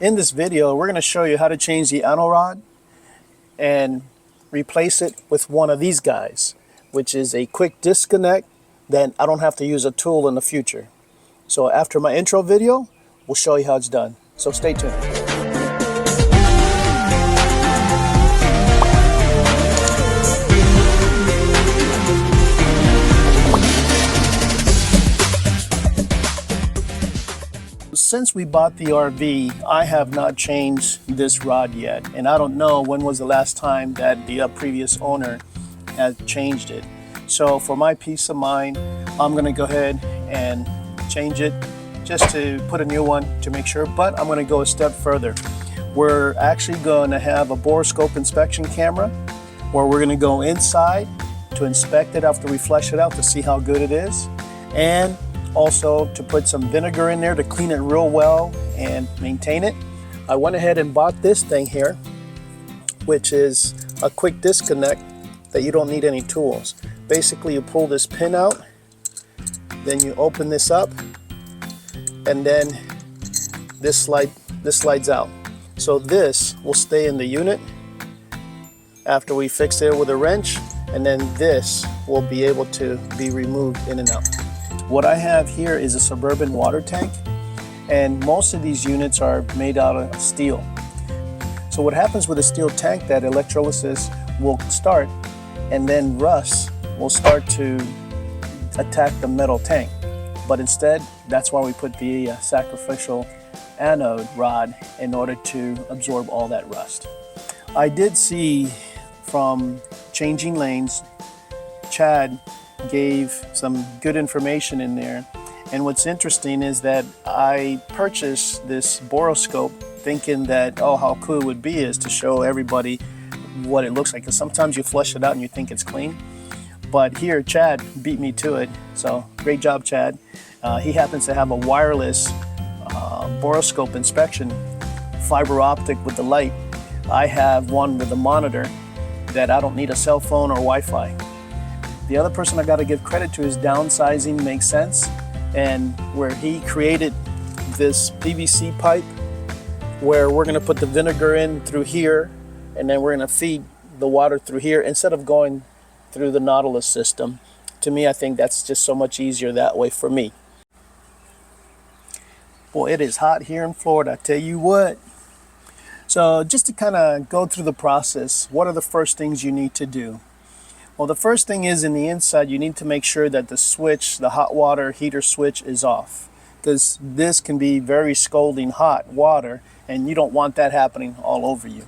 In this video, we're going to show you how to change the anode rod and replace it with one of these guys, which is a quick disconnect. Then I don't have to use a tool in the future. So after my intro video, we'll show you how it's done. So stay tuned. Since we bought the RV, I have not changed this rod yet, and I don't know when was the last time that the previous owner had changed it. So for my peace of mind, I'm going to go ahead and change it just to put a new one to make sure, but I'm going to go a step further. We're actually going to have a Borescope inspection camera where we're going to go inside to inspect it after we flush it out to see how good it is, and also to put some vinegar in there to clean it real well and maintain it. I went ahead and bought this thing here, which is a quick disconnect that you don't need any tools. Basically, you pull this pin out, then you open this up, and then this slides out. So this will stay in the unit after we fix it with a wrench, and then this will be able to be removed in and out. What I have here is a Suburban water tank, and most of these units are made out of steel. So what happens with a steel tank, that electrolysis will start, and then rust will start to attack the metal tank. But instead, that's why we put the sacrificial anode rod in order to absorb all that rust. I did see from Changing Lanes, Chad gave some good information in there, and what's interesting is that I purchased this Borescope thinking that, oh, how cool it would be is to show everybody what it looks like, because sometimes you flush it out and you think it's clean, but here Chad beat me to it. So great job, Chad. He happens to have a wireless Borescope inspection, fiber optic with the light. I have one with a monitor that I don't need a cell phone or Wi-Fi. The other person I got to give credit to is Downsizing Makes Sense, and where he created this PVC pipe where we're going to put the vinegar in through here, and then we're going to feed the water through here instead of going through the Nautilus system. To me, I think that's just so much easier that way for me. Boy, it is hot here in Florida, I tell you what. So just to kind of go through the process, what are the first things you need to do? Well, the first thing is, in the inside, you need to make sure that the switch, the hot water heater switch, is off, because this can be very scalding hot water, and you don't want that happening all over you.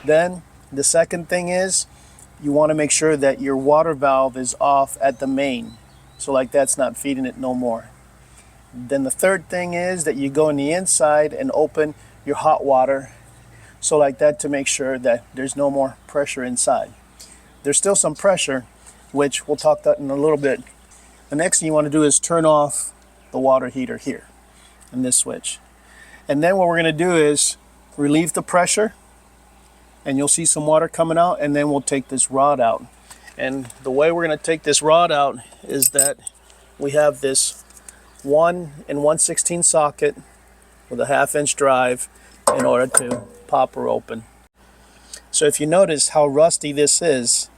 Then the second thing is, you want to make sure that your water valve is off at the main, so like that's not feeding it no more. Then the third thing is that you go in the inside and open your hot water, so like that, to make sure that there's no more pressure inside. There's still some pressure, which we'll talk about in a little bit. The next thing you want to do is turn off the water heater here in this switch. And then what we're going to do is relieve the pressure, and you'll see some water coming out, and then we'll take this rod out. And the way we're going to take this rod out is that we have this 1 1/16 socket with a 1/2 inch drive in order to pop her open. So if you notice how rusty this is,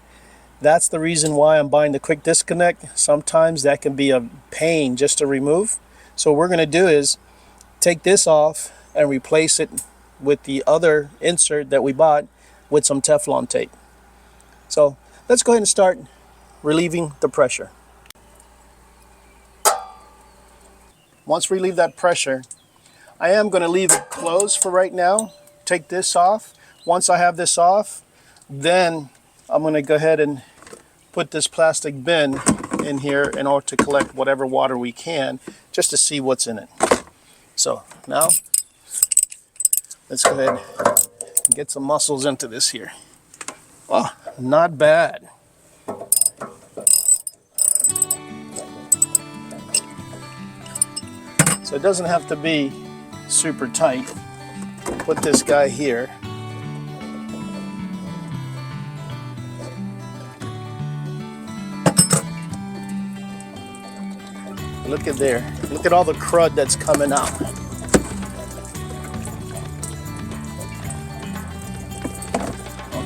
that's the reason why I'm buying the quick disconnect. Sometimes that can be a pain just to remove. So what we're going to do is take this off and replace it with the other insert that we bought with some Teflon tape. So let's go ahead and start relieving the pressure. Once we relieve that pressure, I am going to leave it closed for right now. Take this off. Once I have this off, then I'm going to go ahead and put this plastic bin in here in order to collect whatever water we can, just to see what's in it. So now, let's go ahead and get some muscles into this here. Oh, not bad. So it doesn't have to be super tight. Put this guy here. Look at there. Look at all the crud that's coming out.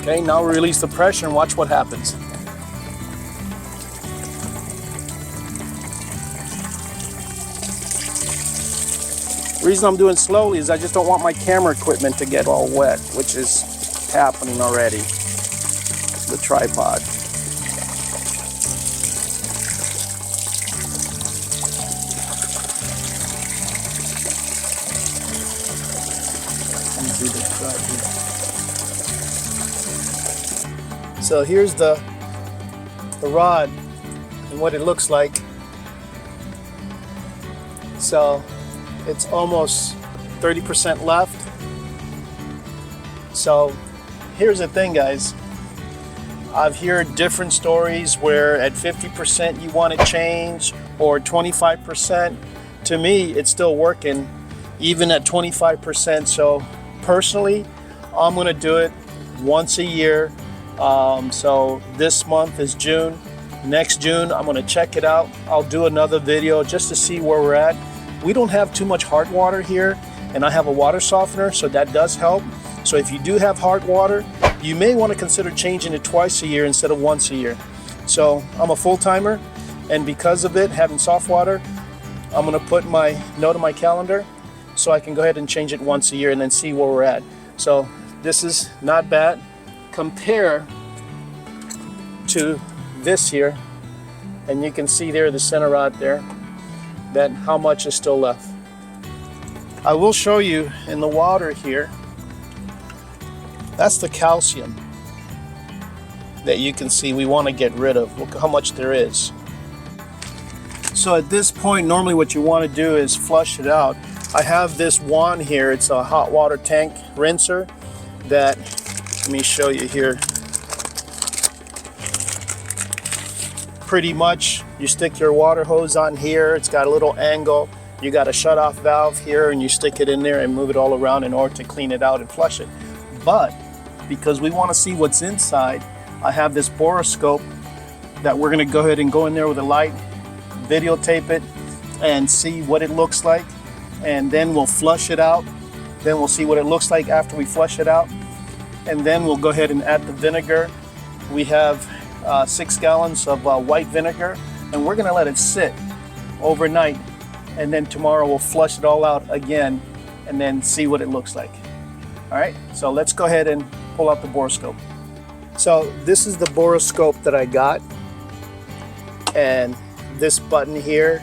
Okay, now we release the pressure and watch what happens. The reason I'm doing slowly is I just don't want my camera equipment to get all wet, which is happening already. The tripod. So here's the rod and what it looks like. So it's almost 30% left. So here's the thing, guys. I've heard different stories where at 50% you want to change or 25%. To me, it's still working even at 25%. So personally, I'm going to do it once a year. So this month is June. Next June, I'm going to check it out. I'll do another video just to see where we're at. We don't have too much hard water here, and I have a water softener, so that does help. So if you do have hard water, you may want to consider changing it twice a year instead of once a year. So I'm a full-timer, and because of it, having soft water, I'm going to put my note on my calendar so I can go ahead and change it once a year and then see where we're at. So this is not bad. Compare to this here, and you can see there the center rod there, that how much is still left. I will show you in the water here, that's the calcium that you can see we want to get rid of. Look how much there is. So at this point, normally what you want to do is flush it out. I have this wand here, it's a hot water tank rinser that, let me show you here. Pretty much you stick your water hose on here, it's got a little angle, you got a shut off valve here, and you stick it in there and move it all around in order to clean it out and flush it. But because we want to see what's inside, I have this Borescope that we're going to go ahead and go in there with a light, videotape it and see what it looks like, and then we'll flush it out. Then we'll see what it looks like after we flush it out, and then we'll go ahead and add the vinegar. We have 6 gallons of white vinegar, and we're going to let it sit overnight, and then tomorrow we'll flush it all out again and then see what it looks like. All right, so let's go ahead and pull out the Borescope. So this is the Borescope that I got, and this button here,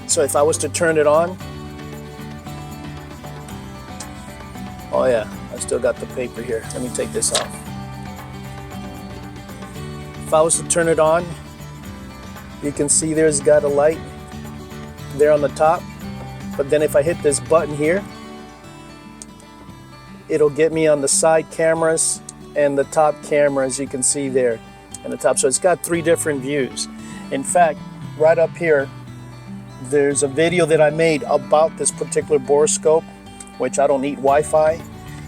so if I was to turn it on, oh yeah, I still got the paper here. Let me take this off. If I was to turn it on, you can see there's got a light there on the top, but then if I hit this button here, it'll get me on the side cameras and the top camera, as you can see there in the top. So it's got 3 different views. In fact, right up here, there's a video that I made about this particular Borescope, which I don't need Wi-Fi,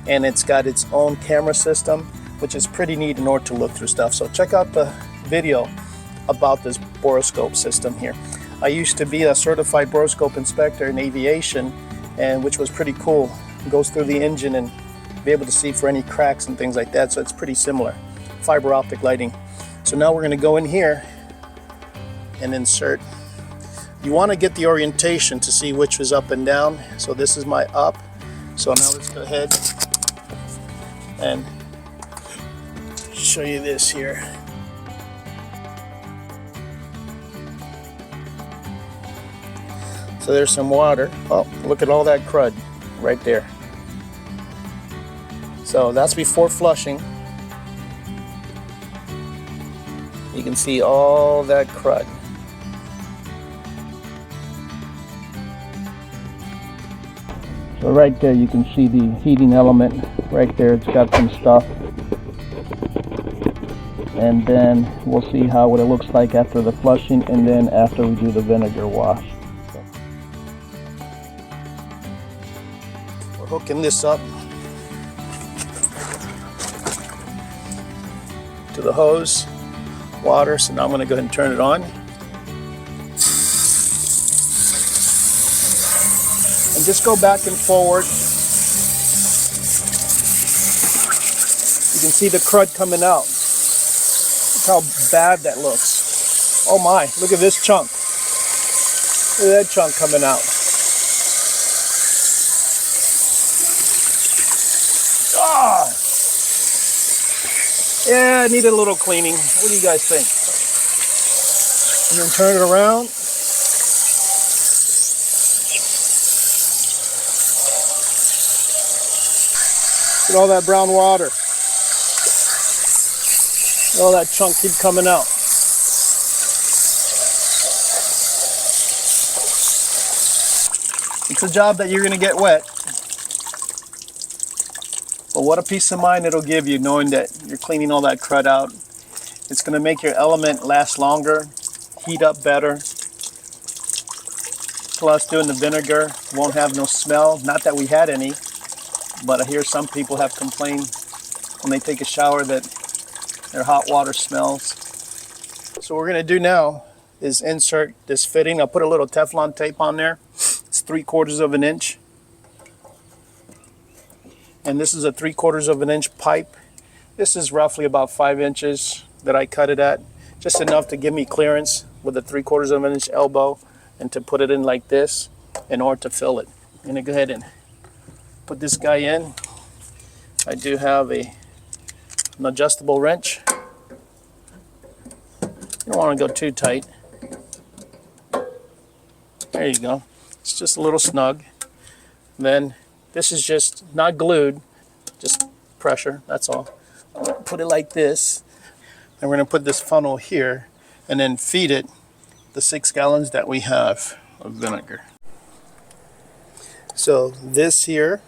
and it's got its own camera system, which is pretty neat in order to look through stuff. So check out the video about this Borescope system here. I used to be a certified Borescope inspector in aviation, and which was pretty cool. It goes through the engine and be able to see for any cracks and things like that. So it's pretty similar. Fiber optic lighting. So now we're going to go in here and insert. You want to get the orientation to see which is up and down. So this is my up. So now let's go ahead and show you this here. So there's some water. Oh, look at all that crud right there. So that's before flushing. You can see all that crud. So right there you can see the heating element right there. It's got some stuff. And then we'll see what it looks like after the flushing and then after we do the vinegar wash. We're hooking this up to the hose, water, so now I'm going to go ahead and turn it on. And just go back and forward. You can see the crud coming out. Look how bad that looks. Oh my, look at this chunk. Look at that chunk coming out. Ah! Yeah, I need a little cleaning. What do you guys think? And then turn it around. Look at all that brown water. All that chunk keep coming out. It's a job that you're going to get wet. But what a peace of mind it'll give you knowing that you're cleaning all that crud out. It's going to make your element last longer, heat up better. Plus doing the vinegar won't have no smell. Not that we had any, but I hear some people have complained when they take a shower that their hot water smells. So what we're going to do now is insert this fitting. I'll put a little Teflon tape on there. It's 3/4 of an inch. And this is a 3/4 of an inch pipe. This is roughly about 5 inches that I cut it at. Just enough to give me clearance with a 3/4 of an inch elbow and to put it in like this in order to fill it. I'm going to go ahead and put this guy in. I do have an adjustable wrench. You don't want to go too tight. There you go. It's just a little snug. Then this is just not glued, just pressure, that's all. I'm going to put it like this, and we're going to put this funnel here and then feed it the 6 gallons that we have of vinegar. So this here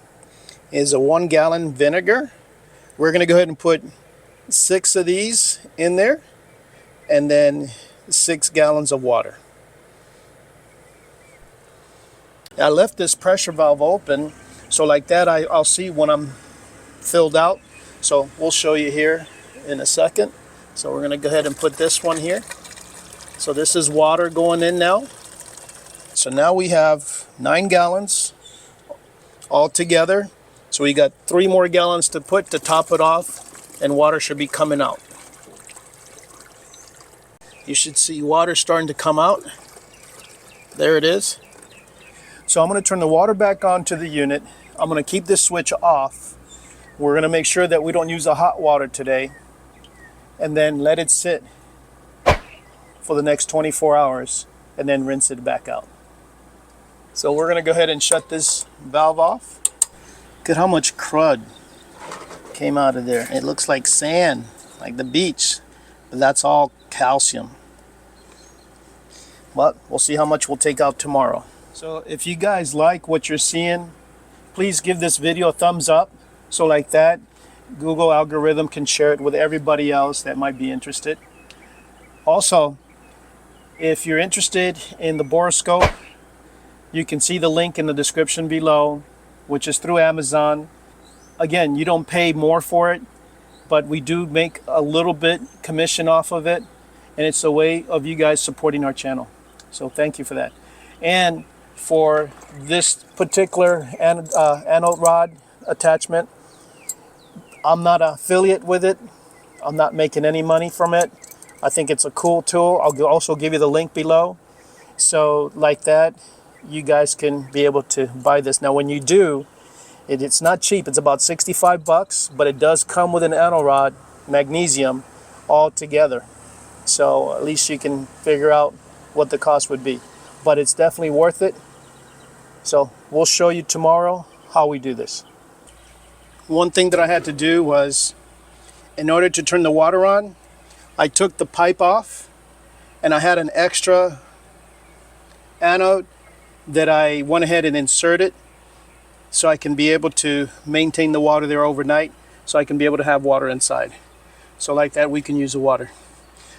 is a 1 gallon vinegar. We're going to go ahead and put 6 of these in there and then 6 gallons of water. I left this pressure valve open, so like that I'll see when I'm filled out. So we'll show you here in a second. So we're going to go ahead and put this one here. So this is water going in now. So now we have 9 gallons all together. So we got 3 more gallons to put to top it off, and water should be coming out. You should see water starting to come out. There it is. So I'm going to turn the water back on to the unit. I'm going to keep this switch off. We're going to make sure that we don't use the hot water today, and then let it sit for the next 24 hours and then rinse it back out. So we're going to go ahead and shut this valve off. Look at how much crud came out of there. It looks like sand, like the beach, but that's all calcium. But we'll see how much we'll take out tomorrow. So if you guys like what you're seeing, please give this video a thumbs up. So like that, Google algorithm can share it with everybody else that might be interested. Also, if you're interested in the Borescope, you can see the link in the description below, which is through Amazon. Again, you don't pay more for it, but we do make a little bit commission off of it, and it's a way of you guys supporting our channel. So thank you for that. And for this particular anode rod attachment, I'm not an affiliate with it. I'm not making any money from it. I think it's a cool tool. I'll also give you the link below. So like that, you guys can be able to buy this. Now when you do, it's not cheap. It's about 65 bucks, but it does come with an anode rod, magnesium, all together. So at least you can figure out what the cost would be. But it's definitely worth it. So we'll show you tomorrow how we do this. One thing that I had to do was, in order to turn the water on, I took the pipe off, and I had an extra anode that I went ahead and inserted so I can be able to maintain the water there overnight, so I can be able to have water inside. So like that, we can use the water.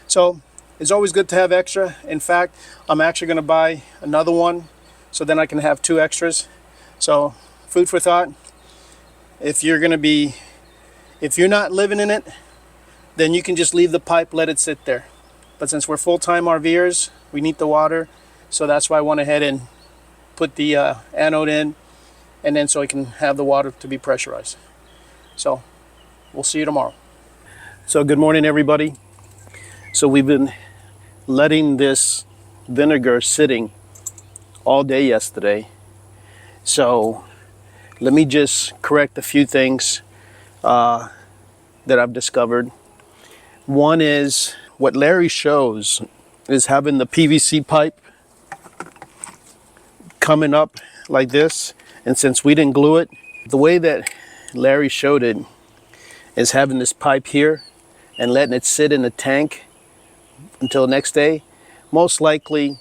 So it's always good to have extra. In fact, I'm actually going to buy another one so then I can have 2 extras. So food for thought. If you're not living in it, then you can just leave the pipe, let it sit there. But since we're full-time RVers, we need the water, so that's why I went ahead and put the anode in, and then so I can have the water to be pressurized. So we'll see you tomorrow. So good morning, everybody. So we've been letting this vinegar sitting all day yesterday. So let me just correct a few things that I've discovered. One is what Larry shows is having the PVC pipe coming up like this. And since we didn't glue it, the way that Larry showed it is having this pipe here and letting it sit in the tank until next day. Most likely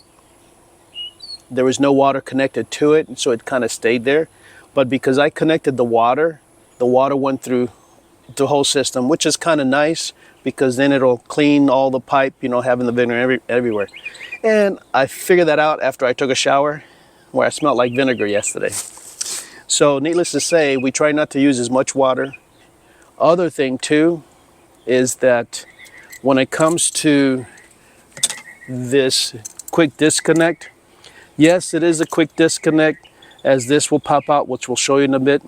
there was no water connected to it, so it kind of stayed there. But because I connected the water went through the whole system, which is kind of nice because then it'll clean all the pipe, you know, having the vinegar everywhere. And I figured that out after I took a shower where I smelled like vinegar yesterday. So needless to say, we try not to use as much water. Other thing too is that when it comes to this quick disconnect, yes, it is a quick disconnect, as this will pop out, which we'll show you in a bit.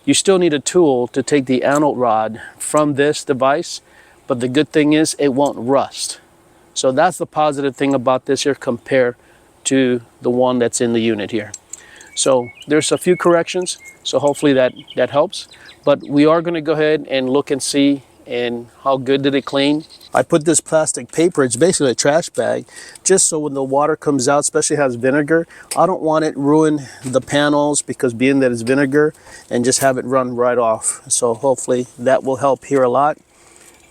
You still need a tool to take the anode rod from this device, but the good thing is it won't rust. So that's the positive thing about this here compared to the one that's in the unit here. So there's a few corrections, so hopefully that helps. But we are going to go ahead and look and see and how good did it clean. I put this plastic paper, it's basically a trash bag, just so when the water comes out, especially has vinegar, I don't want it ruin the panels because being that it's vinegar, and just have it run right off. So hopefully that will help here a lot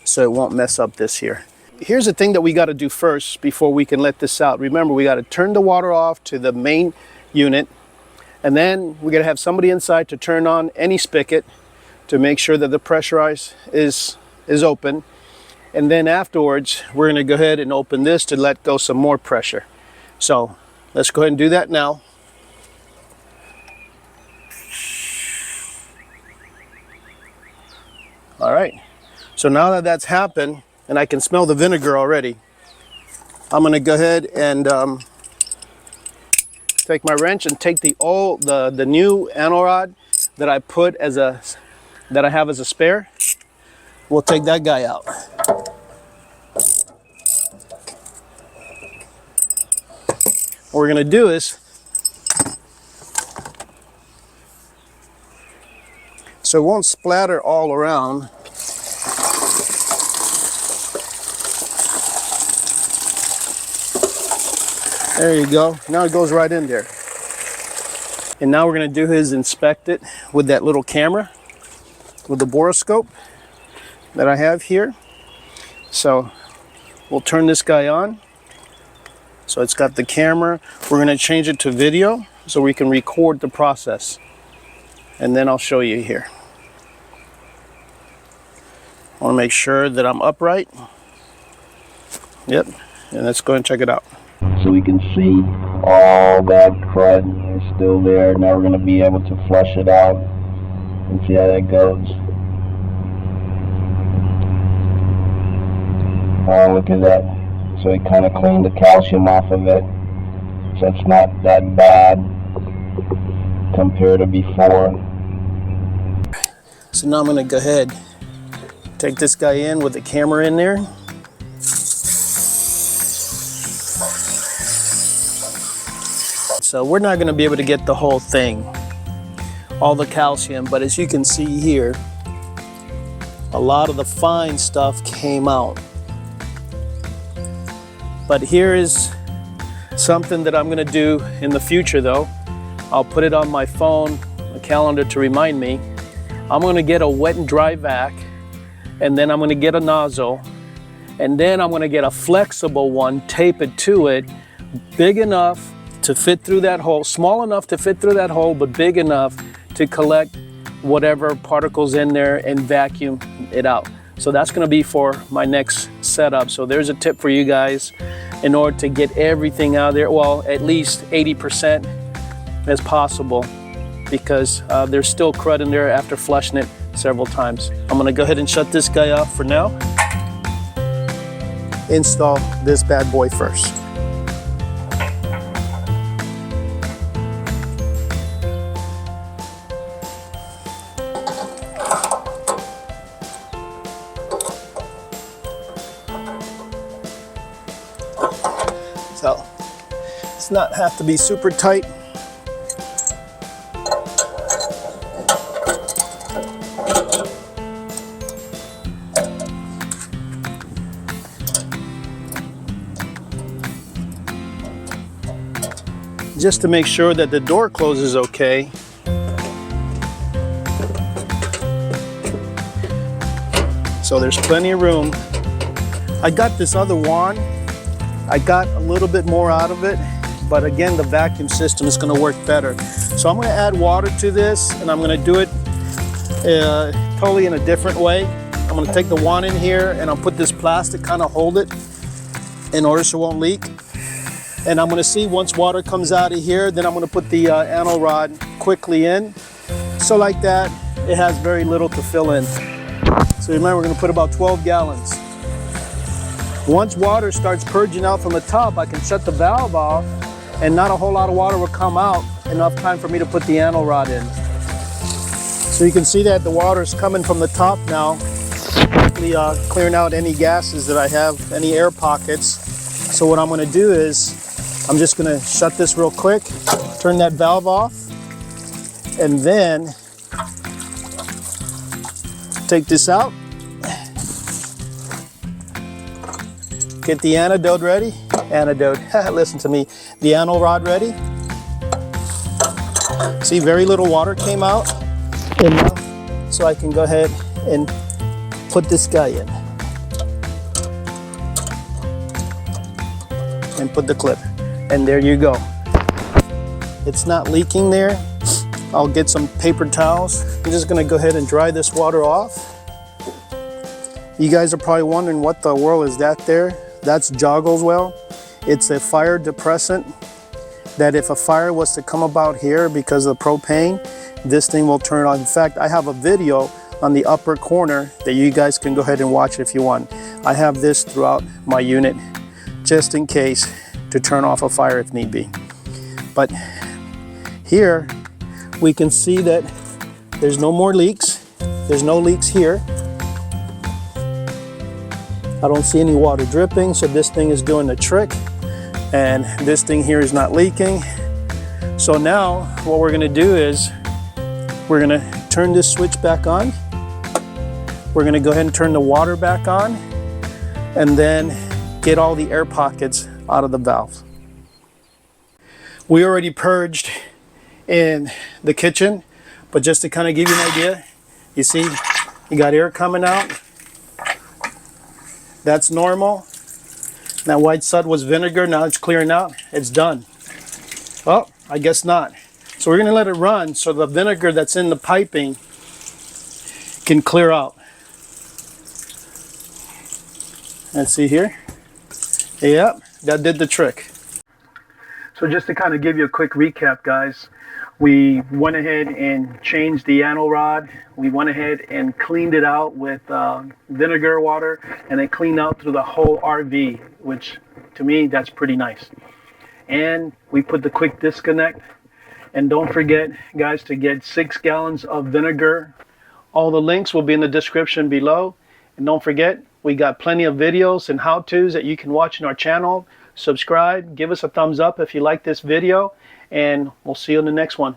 so it won't mess up this here. Here's the thing that we got to do first before we can let this out. Remember, we got to turn the water off to the main unit, and then we got to have somebody inside to turn on any spigot to make sure that the pressurize is open. And then afterwards, we're going to go ahead and open this to let go some more pressure. So let's go ahead and do that now. All right. So now that that's happened, and I can smell the vinegar already, I'm going to go ahead and take my wrench and take the new anode rod that I put that I have as a spare. We'll take that guy out. What we're going to do is, so it won't splatter all around, there you go. Now it goes right in there. And now we're going to do is inspect it with that little camera, with the Borescope that I have here. So we'll turn this guy on. So it's got the camera. We're going to change it to video so we can record the process. And then I'll show you here. I want to make sure that I'm upright. Yep. And let's go and check it out. So we can see all that crud is still there. Now we're going to be able to flush it out and see how that goes. Oh, look at that. So it kind of cleaned the calcium off of it. So it's not that bad compared to before. So now I'm going to go ahead, take this guy in with the camera in there. So we're not going to be able to get the whole thing, all the calcium, but as you can see here, a lot of the fine stuff came out. But here is something that I'm going to do in the future though. I'll put it on my phone, a calendar to remind me. I'm going to get a wet and dry vac, and then I'm going to get a nozzle, and then I'm going to get a flexible one, tape it to it, big enough to fit through that hole, small enough to fit through that hole, but big enough to collect whatever particles in there and vacuum it out. So that's going to be for my next setup. So there's a tip for you guys in order to get everything out of there, well, at least 80% as possible, because there's still crud in there after flushing it several times. I'm going to go ahead and shut this guy off for now. Install this bad boy first. does not have to be super tight. Just to make sure that the door closes okay. So there's plenty of room. I got this other wand. I got a little bit more out of it, but again, the vacuum system is going to work better. So I'm going to add water to this, and I'm going to do it totally in a different way. I'm going to take the wand in here, and I'll put this plastic, kind of hold it in order so it won't leak. And I'm going to see once water comes out of here, then I'm going to put the anode rod quickly in. So like that, it has very little to fill in. So remember, we're going to put about 12 gallons. Once water starts purging out from the top, I can shut the valve off and not a whole lot of water will come out, enough time for me to put the anode rod in. So you can see that the water is coming from the top now, clearing out any gases that I have, any air pockets. So what I'm going to do is, I'm just going to shut this real quick, turn that valve off, and then take this out. Get the anode ready. Listen to me. The anode rod ready. See, very little water came out. Enough so I can go ahead and put this guy in. And put the clip. And there you go. It's not leaking there. I'll get some paper towels. I'm just gonna go ahead and dry this water off. You guys are probably wondering what the world is that there. That's Jogoswall. It's a fire depressant that if a fire was to come about here because of the propane, this thing will turn on. In fact, I have a video on the upper corner that you guys can go ahead and watch if you want. I have this throughout my unit just in case to turn off a fire if need be. But here we can see that there's no more leaks. There's no leaks here. I don't see any water dripping, so this thing is doing the trick. And this thing here is not leaking. So now what we're gonna do is we're gonna turn this switch back on. We're gonna go ahead and turn the water back on and then get all the air pockets out of the valve. We already purged in the kitchen, but just to kind of give you an idea, you see, you got air coming out. That's normal. That white sud was vinegar, now it's clearing out, it's done. Oh, I guess not. So we're gonna let it run so the vinegar that's in the piping can clear out. Let's see here. Yep, that did the trick. So just to kind of give you a quick recap, guys, we went ahead and changed the anode rod. We went ahead and cleaned it out with vinegar water, and it cleaned out through the whole RV, which to me, that's pretty nice. And we put the quick disconnect. And don't forget, guys, to get 6 gallons of vinegar. All the links will be in the description below. And don't forget, we got plenty of videos and how-tos that you can watch in our channel. Subscribe, give us a thumbs up if you like this video, and we'll see you in the next one.